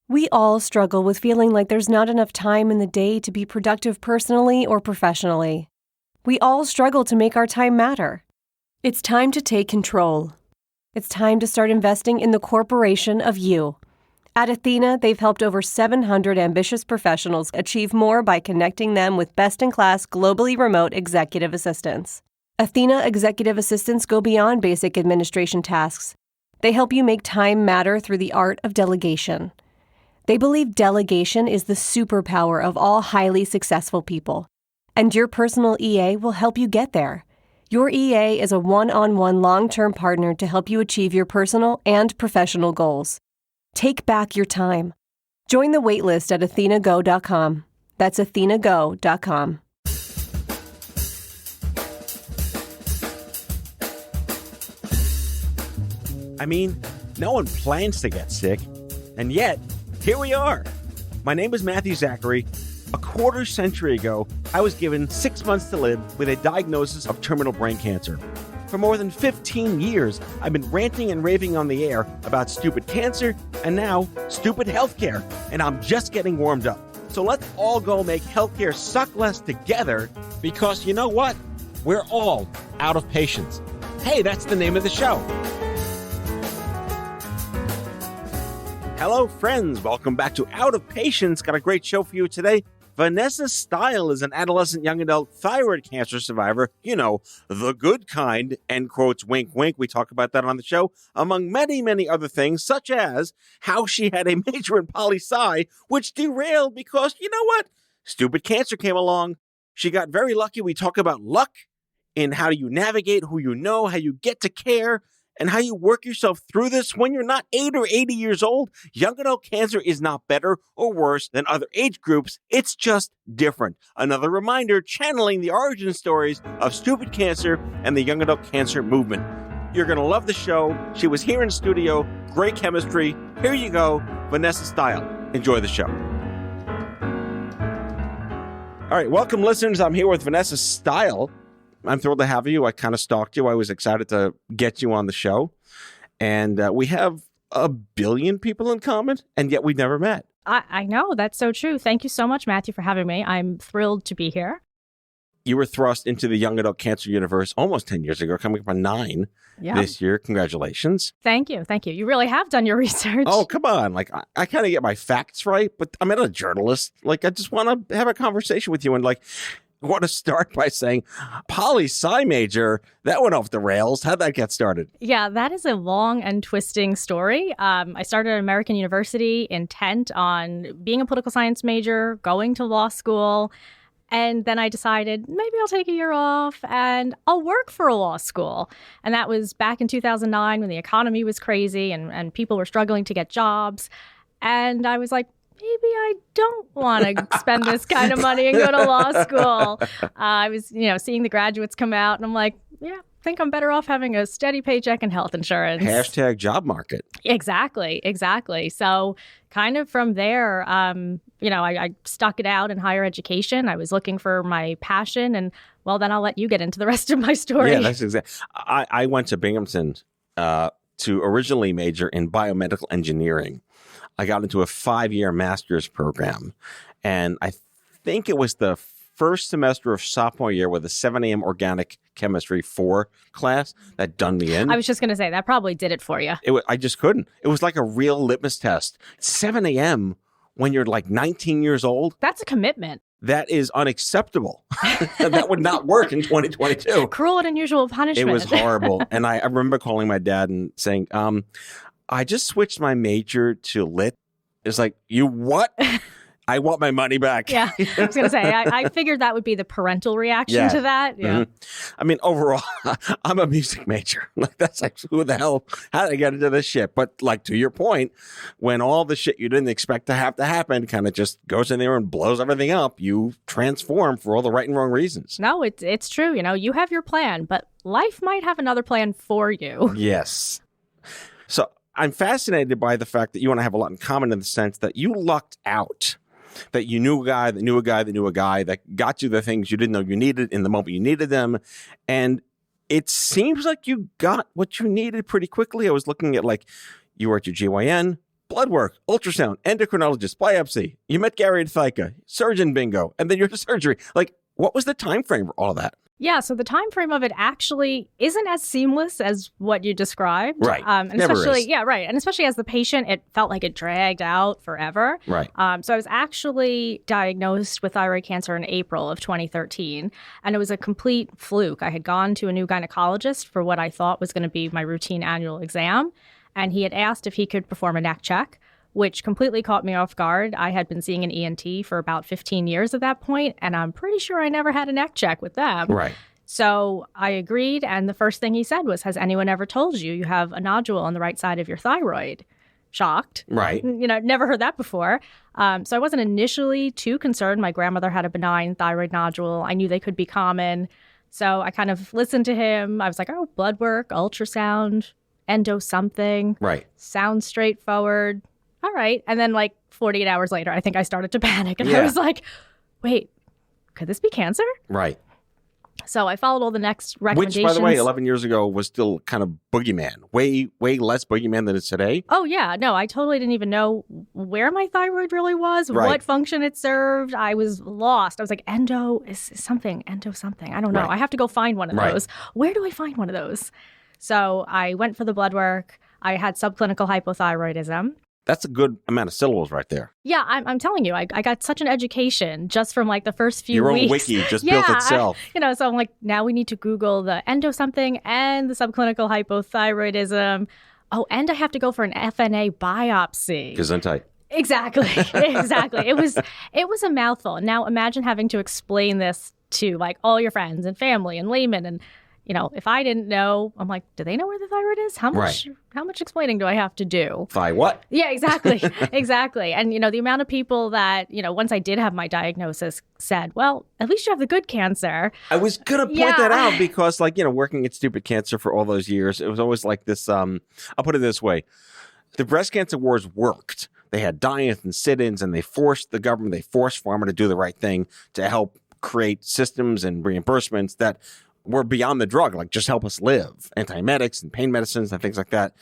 We all struggle with feeling like there's not enough time in the day to be productive personally or professionally. We all struggle to make our time matter. It's time to take control. It's time to start investing in the corporation of you. At Athena, they've helped over 700 ambitious professionals achieve more by connecting them with best-in-class, globally remote executive assistants. Athena executive assistants go beyond basic administration tasks. They help you make time matter through the art of delegation. They believe delegation is the superpower of all highly successful people, and your personal EA will help you get there. Your EA is a one-on-one long-term partner to help you achieve your personal and professional goals. Take back your time. Join the waitlist at athenago.com. That's athenago.com. I mean, no one plans to get sick, and yet, here we are. My name is Matthew Zachary. A quarter century ago, I was given 6 months to live with a diagnosis of terminal brain cancer. For more than 15 years, I've been ranting and raving on the air about stupid cancer and now stupid healthcare, and I'm just getting warmed up. So let's all go make healthcare suck less together, because you know what? We're all out of patience. Hey, that's the name of the show. Hello, friends. Welcome back to Out of Patience. Got a great show for you today. Vanessa Steil is an adolescent young adult thyroid cancer survivor. You know, the good kind, end quotes, wink, wink. We talk about that on the show, among many, many other things, such as how she had a major in poli-sci, which derailed because, you know what? Stupid cancer came along. She got very lucky. We talk about luck in how you navigate who you know, how you get to care, and how you work yourself through this when you're not 8 or 80 years old. Young adult cancer is not better or worse than other age groups. It's just different. Another reminder, channeling the origin stories of stupid cancer and the young adult cancer movement. You're going to love the show. She was here in studio. Great chemistry. Here you go, Vanessa Steil. Enjoy the show. All right, welcome, listeners. I'm here with Vanessa Steil. I'm thrilled to have you. I kind of stalked you. I was excited to get you on the show. And we have a billion people in common, and yet we never met. I know. That's so true. Thank you so much, Matthew, for having me. I'm thrilled to be here. You were thrust into the young adult cancer universe almost 10 years ago, coming up on 9 this year. Congratulations. Thank you. Thank you. You really have done your research. Oh, come on. Like, I kind of get my facts right, but I'm not a journalist. Like, I just want to have a conversation with you and, like, I want to start by saying poli-sci major, that went off the rails. How'd that get started? Yeah, that is a long and twisting story. I started at American University intent on being a political science major, going to law school. And then I decided maybe I'll take a year off and I'll work for a law school. And that was back in 2009 when the economy was crazy and people were struggling to get jobs. And I was like, maybe I don't want to spend this kind of money and go to law school. I was, seeing the graduates come out and I'm like, yeah, I think I'm better off having a steady paycheck and health insurance. Hashtag job market. Exactly. So kind of from there, I stuck it out in higher education. I was looking for my passion and, well, then I'll let you get into the rest of my story. Yeah, that's exactly. I went to Binghamton to originally major in biomedical engineering. I got into a 5-year master's program, and I think it was the first semester of sophomore year with a 7 a.m. organic chemistry 4 class that done me in. I was just going to say, that probably did it for you. I just couldn't. It was like a real litmus test. 7 a.m. when you're like 19 years old. That's a commitment. That is unacceptable. That would not work in 2022. Cruel and unusual punishment. It was horrible. And I remember calling my dad and saying, I just switched my major to lit. It's like, you what? I want my money back. Yeah, I was going to say, I figured that would be the parental reaction to that. Yeah. Mm-hmm. I mean, overall, I'm a music major. Like, that's like, who the hell, how did I get into this shit? But like, to your point, when all the shit you didn't expect to happen kind of just goes in there and blows everything up, you transform for all the right and wrong reasons. No, it's true. You have your plan, but life might have another plan for you. Yes. So I'm fascinated by the fact that you and I have a lot in common in the sense that you lucked out. That you knew a guy that knew a guy that knew a guy that got you the things you didn't know you needed in the moment you needed them. And it seems like you got what you needed pretty quickly. I was looking at, like, you were at your GYN, blood work, ultrasound, endocrinologist, biopsy. You met Gary at Thika, surgeon bingo, and then you're to surgery. Like, what was the time frame for all that? Yeah, so the time frame of it actually isn't as seamless as what you described. Right. And Never especially, is. yeah, right. And especially as the patient, it felt like it dragged out forever. Right. So I was actually diagnosed with thyroid cancer in April of 2013, and it was a complete fluke. I had gone to a new gynecologist for what I thought was going to be my routine annual exam, and he had asked if he could perform a neck check, which completely caught me off guard. I had been seeing an ENT for about 15 years at that point, and I'm pretty sure I never had a neck check with them. Right. So I agreed, and the first thing he said was, has anyone ever told you have a nodule on the right side of your thyroid? Shocked. Right. Never heard that before. So I wasn't initially too concerned. My grandmother had a benign thyroid nodule. I knew they could be common. So I kind of listened to him. I was like, oh, blood work, ultrasound, endo something. Right. Sounds straightforward. All right. And then 48 hours later, I think I started to panic. And Yeah. I was like, wait, could this be cancer? Right. So I followed all the next recommendations. Which, by the way, 11 years ago was still kind of boogeyman. Way less boogeyman than it's today. Oh, yeah. No, I totally didn't even know where my thyroid really was, Right. what function it served. I was lost. I was like, endo something. I don't know. Right. I have to go find one of Right. those. Where do I find one of those? So I went for the blood work. I had subclinical hypothyroidism. That's a good amount of syllables right there. Yeah, I'm telling you, I got such an education just from the first few Your weeks. own wiki just built itself. So I'm like, now we need to Google the endo something and the subclinical hypothyroidism. Oh, and I have to go for an FNA biopsy. Gesundheit. Exactly. Exactly. It was a mouthful. Now imagine having to explain this to all your friends and family and laymen. And, if I didn't know, I'm like, do they know where the thyroid is? How much explaining do I have to do? Thigh what? Yeah, exactly. Exactly. And, the amount of people that, once I did have my diagnosis said, well, at least you have the good cancer. I was going to point that out because, working at Stupid Cancer for all those years, it was always like this. I'll put it this way. The breast cancer wars worked. They had die-ins and sit-ins, and they forced the government, they forced pharma to do the right thing to help create systems and reimbursements that were beyond the drug, just help us live. Antiemetics and pain medicines and things like that.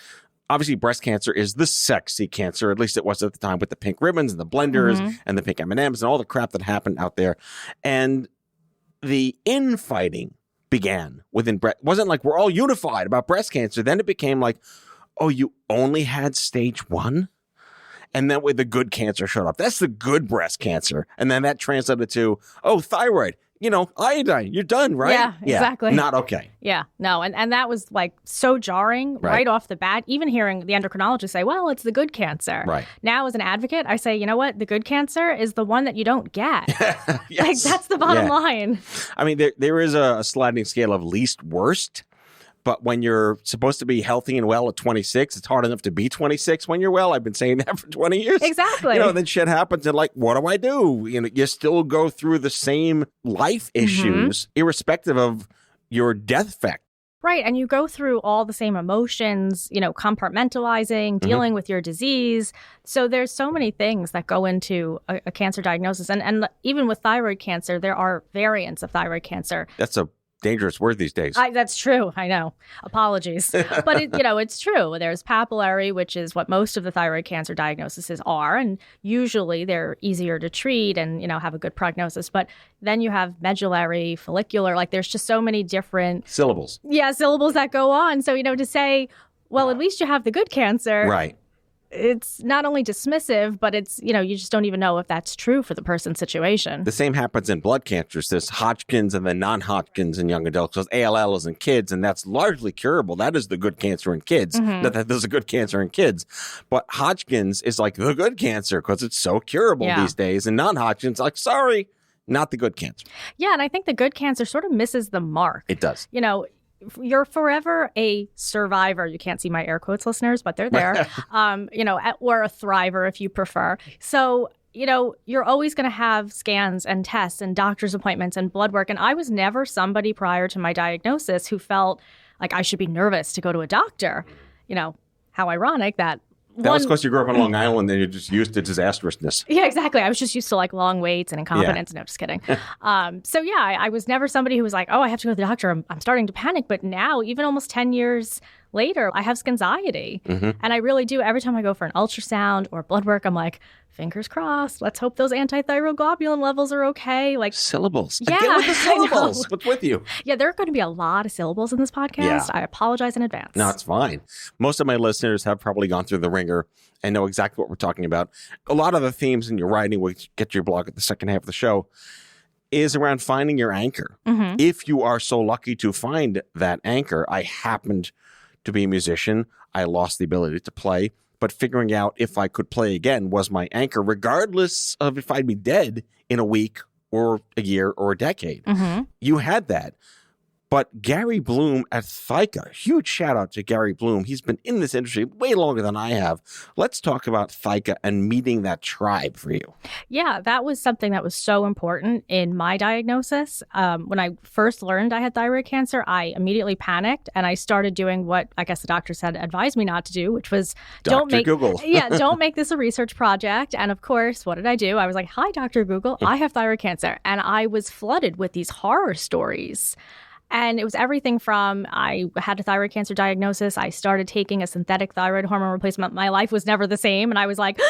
Obviously, breast cancer is the sexy cancer, at least it was at the time, with the pink ribbons and the blenders and the pink M&Ms and all the crap that happened out there. And the infighting began within breast. It wasn't like we're all unified about breast cancer. Then it became like, oh, you only had stage 1? And then with the good cancer showed up. That's the good breast cancer. And then that translated to, oh, thyroid. Iodine, you're done, right? Yeah, exactly. Not okay. Yeah, no. And that was so jarring right off the bat. Even hearing the endocrinologist say, well, it's the good cancer. Right. Now, as an advocate, I say, you know what? The good cancer is the one that you don't get. Yes. That's the bottom line. I mean, there is a sliding scale of least worst. But when you're supposed to be healthy and well at 26, it's hard enough to be 26 when you're well. I've been saying that for 20 years. Exactly. Then shit happens and what do I do? You still go through the same life issues, irrespective of your death factor. Right. And you go through all the same emotions, compartmentalizing, dealing with your disease. So there's so many things that go into a cancer diagnosis. And even with thyroid cancer, there are variants of thyroid cancer. That's a dangerous word these days. That's true. I know. Apologies. But, it's true. There's papillary, which is what most of the thyroid cancer diagnoses are. And usually they're easier to treat and, have a good prognosis. But then you have medullary, follicular. There's just so many different syllables. Yeah, syllables that go on. So, to say, well, at least you have the good cancer. Right. It's not only dismissive, but it's, you just don't even know if that's true for the person's situation. The same happens in blood cancers. There's Hodgkin's and then non-Hodgkin's in young adults. There's ALL is in kids, and that's largely curable. That is the good cancer in kids. Not that there's a good cancer in kids. But Hodgkin's is the good cancer because it's so curable these days. And non-Hodgkin's, sorry, not the good cancer. Yeah, and I think the good cancer sort of misses the mark. It does. You're forever a survivor. You can't see my air quotes, listeners, but they're there. Or a thriver if you prefer. So, you're always going to have scans and tests and doctor's appointments and blood work. And I was never somebody prior to my diagnosis who felt like I should be nervous to go to a doctor. How ironic that. That was because you grew up on Long Island and you're just used to disastrousness. Yeah, exactly. I was just used to long waits and incompetence. No, just kidding. I was never somebody who was like, oh, I have to go to the doctor. I'm starting to panic. But now, even almost 10 years later, I have scan-xiety. Mhm. And I really do. Every time I go for an ultrasound or blood work, I'm like, fingers crossed. Let's hope those antithyroglobulin levels are okay. Like, Syllables. Yeah, Again with the I know. syllables. What's with you? yeah, there are going to be a lot of syllables in this podcast. Yeah. I apologize in advance. No, it's fine. Most of my listeners have probably gone through the ringer and know exactly what we're talking about. A lot of the themes in your writing, which get to your blog at the second half of the show, is around finding your anchor. Mhm. If you are so lucky to find that anchor, I happened to be a musician. I lost the ability to play, but figuring out if I could play again was my anchor, regardless of if I'd be dead in a week or a year or a decade. Mhm. You had that. But Gary Bloom at Thyka, huge shout out to Gary Bloom. He's been in this industry way longer than I have. Let's talk about Thyka and meeting that tribe for you. Yeah, that was something that was so important in my diagnosis. When I first learned I had thyroid cancer, I immediately panicked and I started doing what I guess the doctors had advised me not to do, which was don't Dr. make Google. don't make this a research project. And of course, what did I do? I was like, "Hi, Dr. Google, I have thyroid cancer," and I was flooded with these horror stories. And it was everything from I had a thyroid cancer diagnosis. I started taking a synthetic thyroid hormone replacement. My life was never the same. And I was like,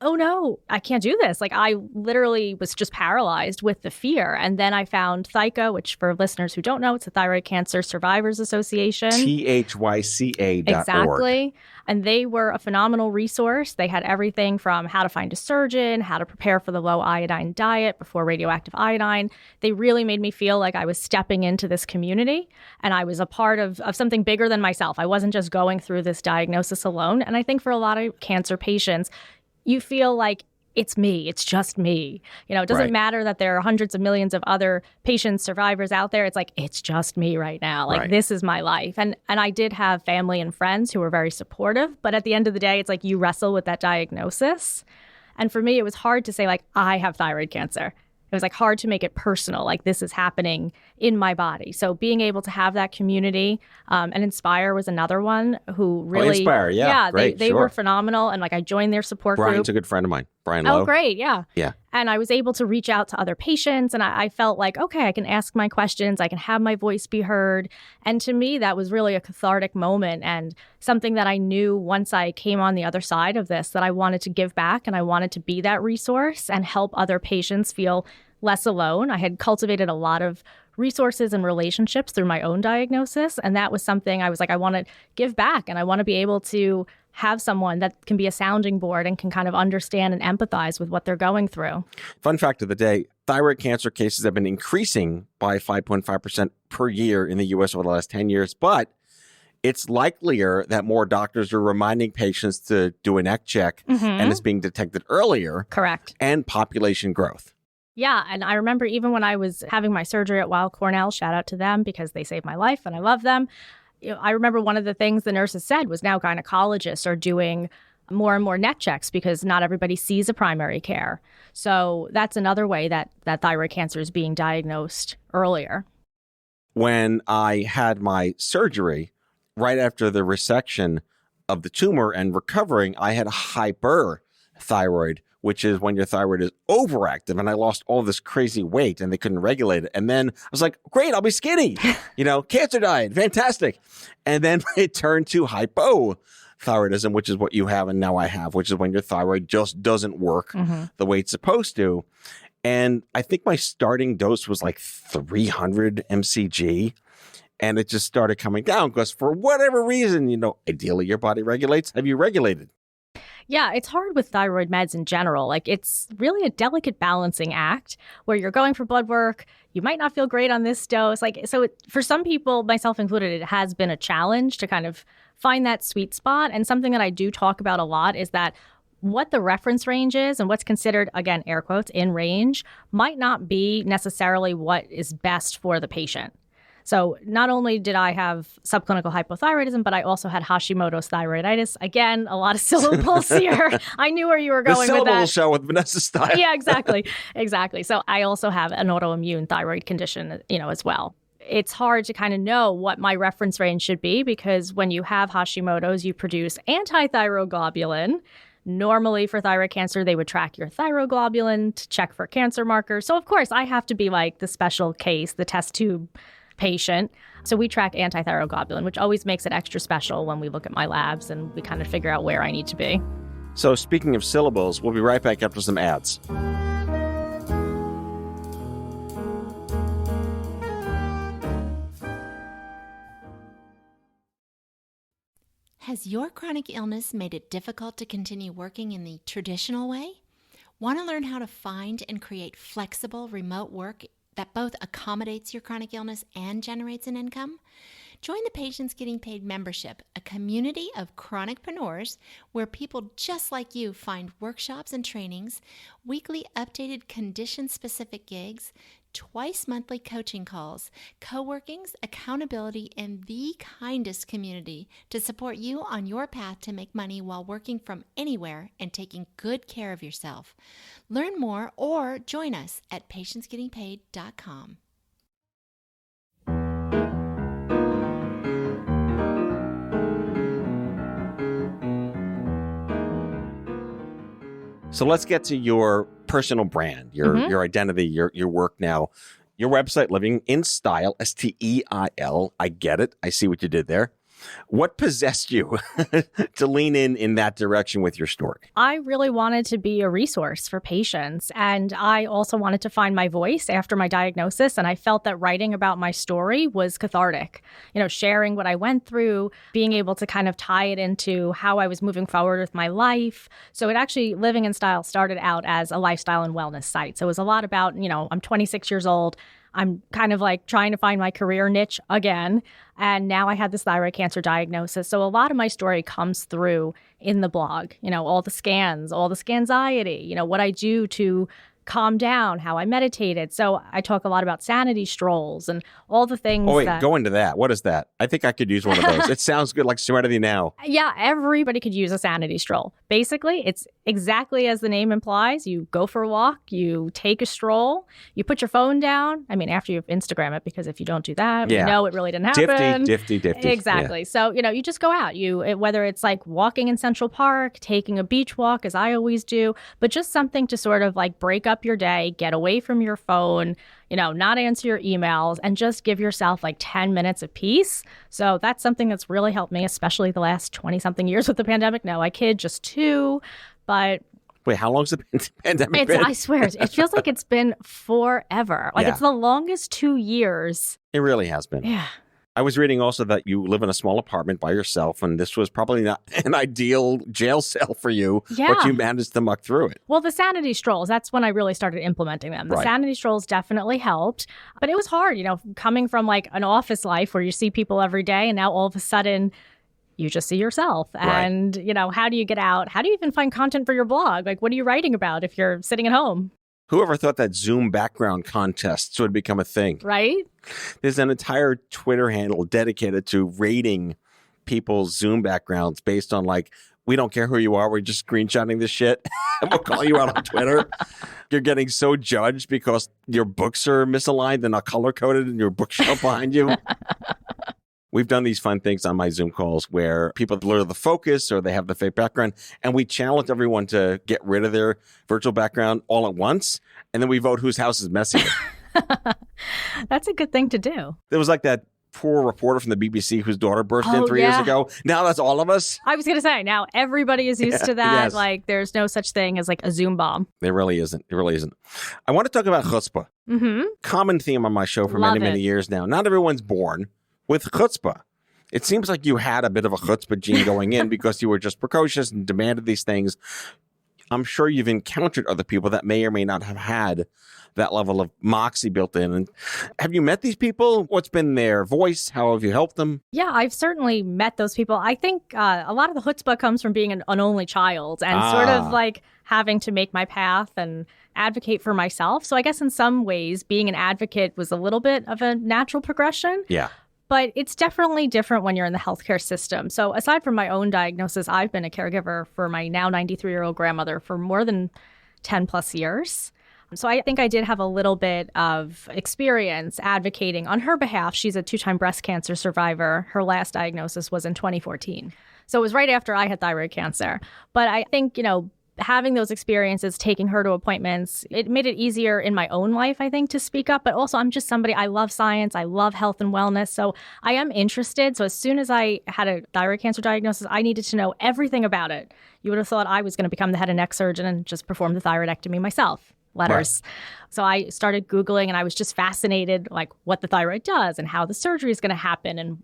oh no, I can't do this. Like I literally was just paralyzed with the fear. And then I found Thyka, which for listeners who don't know, it's the Thyroid Cancer Survivors Association. THYCA.org. Exactly. And they were a phenomenal resource. They had everything from how to find a surgeon, how to prepare for the low iodine diet before radioactive iodine. They really made me feel like I was stepping into this community and I was a part of something bigger than myself. I wasn't just going through this diagnosis alone. And I think for a lot of cancer patients, you feel like it's me. It's just me. You know, it doesn't Right. matter that there are hundreds of millions of other patients, survivors out there. It's like, it's just me right now. Like, Right. this is my life. And I did have family and friends who were very supportive. But at the end of the day, it's like you wrestle with that diagnosis. And for me, it was hard to say, like, I have thyroid cancer. It was like hard to make it personal, like this is happening in my body. So being able to have that community, and Inspire was another one who really, Inspire, yeah, great, they sure. were phenomenal, and like I joined their support Brian's group. a good friend of mine. Brian Lowe. Oh, great, yeah. Yeah. And I was able to reach out to other patients, and I felt like, okay, I can ask my questions, I can have my voice be heard. And to me, that was really a cathartic moment and something that I knew once I came on the other side of this, that I wanted to give back and I wanted to be that resource and help other patients feel less alone. I had cultivated a lot of resources and relationships through my own diagnosis. And that was something I was like, I want to give back and I want to be able to have someone that can be a sounding board and can kind of understand and empathize with what they're going through. Fun fact of the day, thyroid cancer cases have been increasing by 5.5% per year in the U.S. over the last 10 years, but it's likelier that more doctors are reminding patients to do a neck check and it's being detected earlier. Correct. And population growth. Yeah. And I remember even when I was having my surgery at Weill Cornell, shout out to them because they saved my life and I love them. You know, I remember one of the things the nurses said was now gynecologists are doing more and more neck checks because not everybody sees a primary care. So that's another way that thyroid cancer is being diagnosed earlier. When I had my surgery, right after the resection of the tumor and recovering, I had a hyperthyroid, which is when your thyroid is overactive. And I lost all this crazy weight and they couldn't regulate it. And then I was like, great, I'll be skinny. Cancer diet, fantastic. And then it turned to hypothyroidism, which is what you have and now I have, which is when your thyroid just doesn't work the way it's supposed to. And I think my starting dose was like 300 mcg. And it just started coming down because for whatever reason, ideally your body regulates. Have you regulated? Yeah, it's hard with thyroid meds in general. Like, it's really a delicate balancing act where you're going for blood work. You might not feel great on this dose. For some people, myself included, it has been a challenge to kind of find that sweet spot. And something that I do talk about a lot is that what the reference range is and what's considered, again, air quotes, in range might not be necessarily what is best for the patient. So not only did I have subclinical hypothyroidism, but I also had Hashimoto's thyroiditis. Again, a lot of syllables here. I knew where you were going with that. The Syllables show with Vanessa Steil. Yeah, exactly. So I also have an autoimmune thyroid condition, as well. It's hard to kind of know what my reference range should be because when you have Hashimoto's, you produce antithyroglobulin. Normally for thyroid cancer, they would track your thyroglobulin to check for cancer markers. So of course, I have to be like the special case, the test tube patient. So we track antithyroglobulin, which always makes it extra special when we look at my labs and we kind of figure out where I need to be. So speaking of syllables, we'll be right back after some ads. Has your chronic illness made it difficult to continue working in the traditional way? Want to learn how to find and create flexible remote work that both accommodates your chronic illness and generates an income? Join the Patients Getting Paid membership, a community of chronicpreneurs where people just like you find workshops and trainings, weekly updated condition-specific gigs, twice monthly coaching calls, co-workings, accountability, and the kindest community to support you on your path to make money while working from anywhere and taking good care of yourself. Learn more or join us at patientsgettingpaid.com. So let's get to your personal brand, your identity, your work now. Your website, Living in Style, Steil. I get it. I see what you did there. What possessed you to lean in that direction with your story? I really wanted to be a resource for patients. And I also wanted to find my voice after my diagnosis. And I felt that writing about my story was cathartic. You know, sharing what I went through, being able to kind of tie it into how I was moving forward with my life. So it actually, Living in Style started out as a lifestyle and wellness site. So it was a lot about, I'm 26 years old. I'm kind of like trying to find my career niche again. And now I had this thyroid cancer diagnosis. So a lot of my story comes through in the blog, all the scans, all the scan-xiety, what I do to calm down, how I meditated. So I talk a lot about sanity strolls and all the things. Oh, wait, go into that. What is that? I think I could use one of those. It sounds good, like Serenity Now. Yeah, everybody could use a sanity stroll. Basically, it's exactly as the name implies. You go for a walk, you take a stroll, you put your phone down. I mean, after you Instagram it, because if you don't do that, we know it really didn't happen. Difty. Exactly. Yeah. So, you just go out. Whether it's like walking in Central Park, taking a beach walk, as I always do, but just something to sort of like break up your day, get away from your phone, not answer your emails, and just give yourself like 10 minutes of peace. So that's something that's really helped me, especially the last 20-something years with the pandemic. No, I kid, just 2, but... Wait, how long's the pandemic been? I swear, it feels like it's been forever. It's the longest 2 years. It really has been. Yeah. I was reading also that you live in a small apartment by yourself, and this was probably not an ideal jail cell for you, but you managed to muck through it. Well, the sanity strolls, that's when I really started implementing them. The sanity strolls definitely helped, but it was hard, coming from like an office life where you see people every day, and now all of a sudden you just see yourself. And, how do you get out? How do you even find content for your blog? Like, what are you writing about if you're sitting at home? Whoever thought that Zoom background contests would become a thing? Right? There's an entire Twitter handle dedicated to rating people's Zoom backgrounds based on like, we don't care who you are, we're just screenshotting this shit, and we'll call you out on Twitter. You're getting so judged because your books are misaligned and not color-coded in your bookshelf behind you. We've done these fun things on my Zoom calls where people blur the focus or they have the fake background, and we challenge everyone to get rid of their virtual background all at once, and then we vote whose house is messier. That's a good thing to do. There was like that poor reporter from the BBC whose daughter burst in 3 years ago. Now that's all of us. I was going to say, now everybody is used to that. Yes. Like, there's no such thing as like a Zoom bomb. There really isn't. It really isn't. I want to talk about chutzpah. Mm-hmm. Common theme on my show for many years now. Not everyone's born with chutzpah. It seems like you had a bit of a chutzpah gene going in because you were just precocious and demanded these things. I'm sure you've encountered other people that may or may not have had that level of moxie built in. And have you met these people? What's been their voice? How have you helped them? Yeah, I've certainly met those people. I think a lot of the chutzpah comes from being an only child and sort of like having to make my path and advocate for myself. So I guess in some ways, being an advocate was a little bit of a natural progression. Yeah. But it's definitely different when you're in the healthcare system. So aside from my own diagnosis, I've been a caregiver for my now 93-year-old grandmother for more than 10 plus years. So I think I did have a little bit of experience advocating on her behalf. She's a 2-time breast cancer survivor. Her last diagnosis was in 2014. So it was right after I had thyroid cancer. But I think, having those experiences, taking her to appointments, it made it easier in my own life, I think, to speak up. But also, I'm just somebody, I love science. I love health and wellness. So I am interested. So as soon as I had a thyroid cancer diagnosis, I needed to know everything about it. You would have thought I was going to become the head and neck surgeon and just perform the thyroidectomy myself. Letters. Right. So I started Googling, and I was just fascinated, like what the thyroid does and how the surgery is going to happen. And,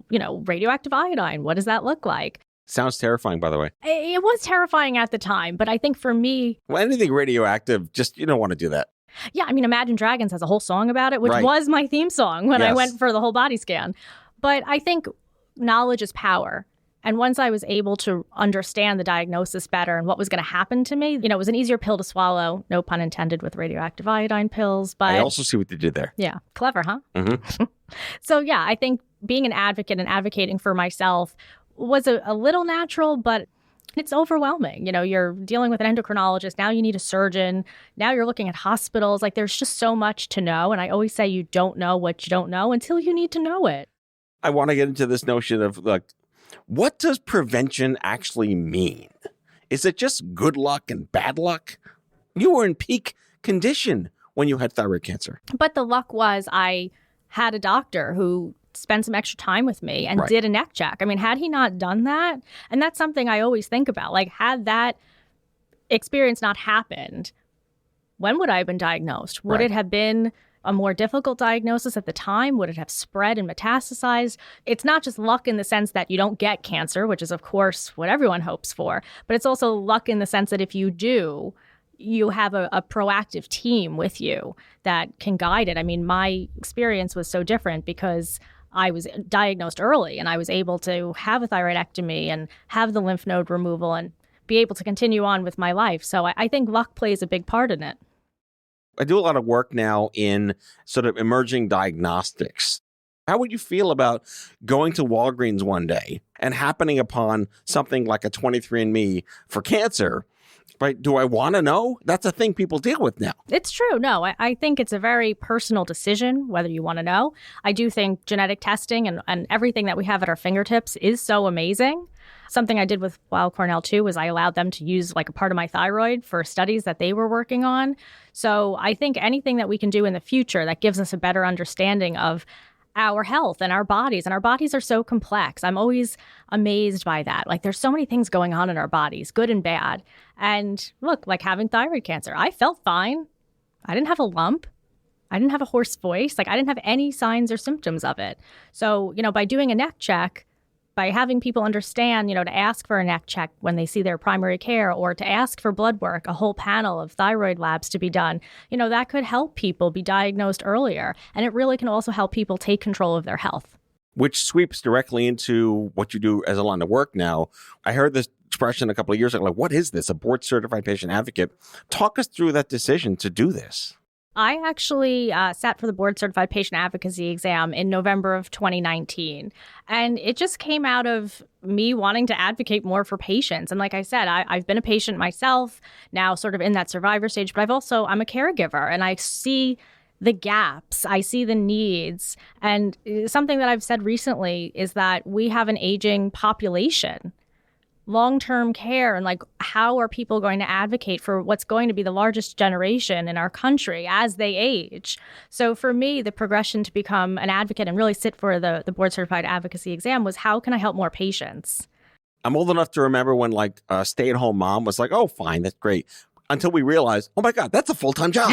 radioactive iodine, what does that look like? Sounds terrifying, by the way. It was terrifying at the time, but I think for me... Well, anything radioactive, just you don't want to do that. Yeah, I mean, Imagine Dragons has a whole song about it, which was my theme song when I went for the whole body scan. But I think knowledge is power. And once I was able to understand the diagnosis better and what was going to happen to me, it was an easier pill to swallow, no pun intended with radioactive iodine pills. But I also see what you did there. Yeah, clever, huh? Mm-hmm. So yeah, I think being an advocate and advocating for myself was a little natural, but it's overwhelming. You're dealing with an endocrinologist. Now you need a surgeon. Now you're looking at hospitals. Like there's just so much to know. And I always say you don't know what you don't know until you need to know it. I want to get into this notion of what does prevention actually mean? Is it just good luck and bad luck? You were in peak condition when you had thyroid cancer. But the luck was I had a doctor who spent some extra time with me and did a neck check. I mean, had he not done that, and that's something I always think about, like had that experience not happened, when would I have been diagnosed? Would it have been a more difficult diagnosis at the time? Would it have spread and metastasized? It's not just luck in the sense that you don't get cancer, which is, of course, what everyone hopes for, but it's also luck in the sense that if you do, you have a proactive team with you that can guide it. I mean, my experience was so different because I was diagnosed early and I was able to have a thyroidectomy and have the lymph node removal and be able to continue on with my life. So I think luck plays a big part in it. I do a lot of work now in sort of emerging diagnostics. How would you feel about going to Walgreens one day and happening upon something like a 23andMe for cancer? Right? Do I want to know? That's a thing people deal with now. It's true. No, I think it's a very personal decision whether you want to know. I do think genetic testing and everything that we have at our fingertips is so amazing. Something I did with Weill Cornell too was I allowed them to use like a part of my thyroid for studies that they were working on. So I think anything that we can do in the future that gives us a better understanding of our health and our bodies are so complex. I'm always amazed by that. Like there's so many things going on in our bodies, good and bad. And look, like having thyroid cancer, I felt fine. I didn't have a lump. I didn't have a hoarse voice. Like I didn't have any signs or symptoms of it. So, by doing a neck check, by having people understand, to ask for a neck check when they see their primary care or to ask for blood work, a whole panel of thyroid labs to be done, that could help people be diagnosed earlier. And it really can also help people take control of their health. Which sweeps directly into what you do as a line of work now. I heard this expression a couple of years ago, like, what is this? A board certified patient advocate. Talk us through that decision to do this. I actually sat for the board certified patient advocacy exam in November of 2019. And it just came out of me wanting to advocate more for patients. And like I said, I've been a patient myself, now sort of in that survivor stage, but I'm a caregiver and I see the gaps, I see the needs. And something that I've said recently is that we have an aging population. Long-term care and like how are people going to advocate for what's going to be the largest generation in our country as they age? So for me, the progression to become an advocate and really sit for the board certified advocacy exam was how can I help more patients? I'm old enough to remember when like a stay-at-home mom was like, oh, fine, that's great. Until we realized, oh my God, that's a full-time job.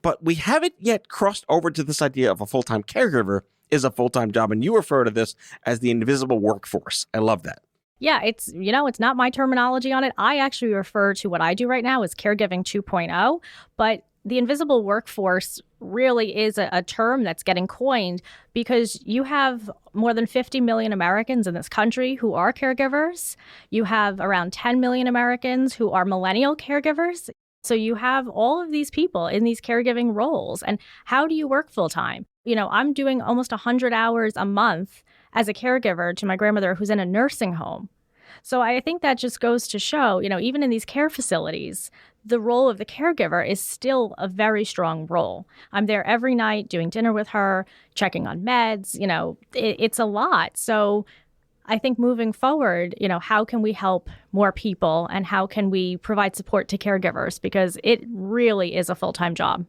But we haven't yet crossed over to this idea of a full-time caregiver is a full-time job. And you refer to this as the invisible workforce. I love that. Yeah, it's not my terminology on it. I actually refer to what I do right now as caregiving 2.0, but the invisible workforce really is a term that's getting coined because you have more than 50 million Americans in this country who are caregivers. You have around 10 million Americans who are millennial caregivers. So you have all of these people in these caregiving roles. And how do you work full time? I'm doing almost 100 hours a month as a caregiver to my grandmother who's in a nursing home. So I think that just goes to show, even in these care facilities, the role of the caregiver is still a very strong role. I'm there every night doing dinner with her, checking on meds, it's a lot. So I think moving forward, how can we help more people and how can we provide support to caregivers? Because it really is a full-time job.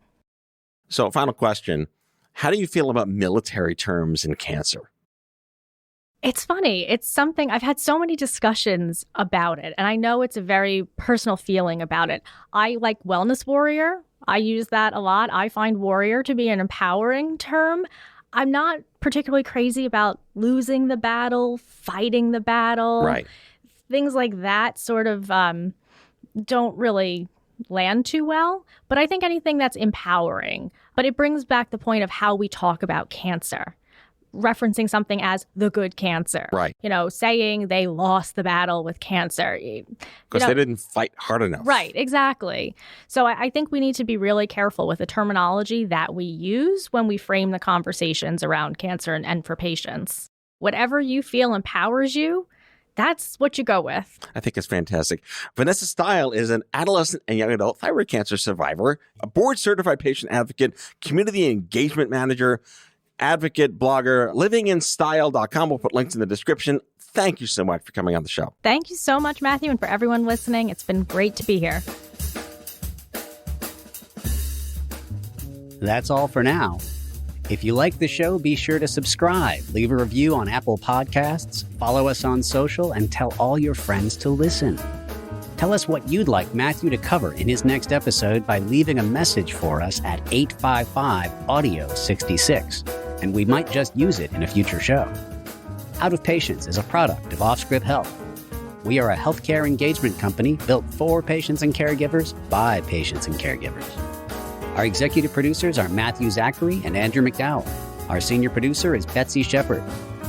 So, final question. How do you feel about military terms in cancer? It's funny. It's something I've had so many discussions about it, and I know it's a very personal feeling about it. I like wellness warrior. I use that a lot. I find warrior to be an empowering term. I'm not particularly crazy about losing the battle, fighting the battle. Right. Things like that sort of don't really land too well. But I think anything that's empowering. But it brings back the point of how we talk about cancer. Referencing something as the good cancer. Right. Saying they lost the battle with cancer. Because they didn't fight hard enough. Right, exactly. So I think we need to be really careful with the terminology that we use when we frame the conversations around cancer and for patients. Whatever you feel empowers you, that's what you go with. I think it's fantastic. Vanessa Steil is an adolescent and young adult thyroid cancer survivor, a board-certified patient advocate, community engagement manager, advocate, blogger, livinginstyle.com. We'll put links in the description. Thank you so much for coming on the show. Thank you so much, Matthew, and for everyone listening. It's been great to be here. That's all for now. If you like the show, be sure to subscribe, leave a review on Apple Podcasts, follow us on social, and tell all your friends to listen. Tell us what you'd like Matthew to cover in his next episode by leaving a message for us at 855-AUDIO-66, and we might just use it in a future show. Out of Patients is a product of OffScrip Health. We are a healthcare engagement company built for patients and caregivers by patients and caregivers. Our executive producers are Matthew Zachary and Andrew McDowell. Our senior producer is Betsy Shepard.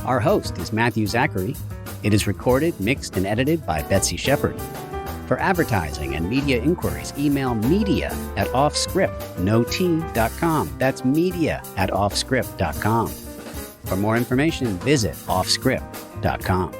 Our host is Matthew Zachary. It is recorded, mixed, and edited by Betsy Shepard. For advertising and media inquiries, email media@offscrip.com. That's media@offscrip.com. For more information, visit offscrip.com.